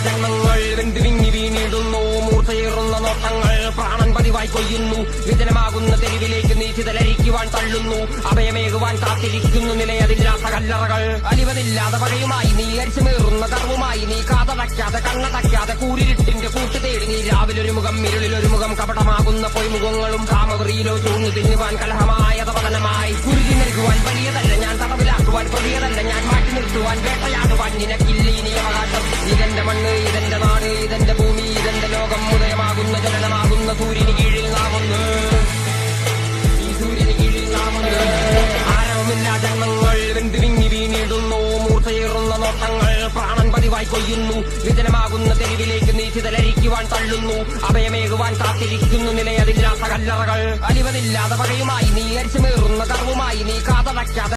ജന്മങ്ങൾ വെന്തുവിങ്ങി വീണിടുന്നു. മൂർച്ചയേറുന്ന നോട്ടങ്ങൾ പ്രാണൻ പതിവായി കൊയ്യുന്നു. വിജനമാകുന്ന തെരുവിലേക്ക് നീ ചിതലരിക്കുവാൻ തള്ളുന്നു. അഭയമേകുവാൻ കാത്തിരിക്കുന്നു നിലയതില്ലാത്ത കല്ലറകൾ. അലിവതില്ലാതെ പകയുമായി നീ അരിച്ചുമേറുന്ന കർവുമായി നീ കാതടയ്ക്കാതെ കണ്ണടയ്ക്കാതെ കൂരിരുട്ടിന്റെ കൂട്ട് തേടി നീ രാവിലൊരു മുഖം ഇരുളിലൊരു മുഖം കപടമാകുന്ന പൊയ്മുഖങ്ങളും കാമവറിയിലോ ചൂർന്നു തിന്നുവാൻ കലഹമായ തപതനമായി. കുരുതി നൽകുവാൻ വലിയതല്ല ഞാൻ, തടവിലാക്കുവാൻ പുതിയതല്ല ഞാൻ, മാറ്റി നിർത്തുവാൻ വേട്ടയാടുവാൻ നിനക്കില്ല ഇനി അവകാശം. ഇതെന്റെ മണ്ണ്, ഇതെന്റെ നാട്, ഇതെന്റെ ഭൂമി, ഇതെന്റെ ലോകം. ഉദയമാകുന്ന ജനനമാകുന്ന സൂര്യന് കീഴിൽ നാമൊന്ന്, ഈ സൂര്യന് കീഴിൽ നാമൊന്ന്. ആരവമില്ല ജന്മങ്ങൾ വെന്തുവിങ്ങി വീണിടുന്നു. മൂർച്ചയേറുന്ന നോട്ടങ്ങൾ പ്രാണൻ പതിവായി കൊയ്യുന്നു. വിജനമാകുന്ന തെരുവിലേക്ക് നീ ചിതലരിക്കുവാൻ തള്ളുന്നു. അഭയമേകുവാൻ കാത്തിരിക്കുന്നു നിലയതില്ലാത്ത കല്ലറകൾ. അലിവതില്ലാതെ പകയുമായി നീ അരിച്ചുമേറുന്ന കർവുമായി നീ കാതടയ്ക്കാതെ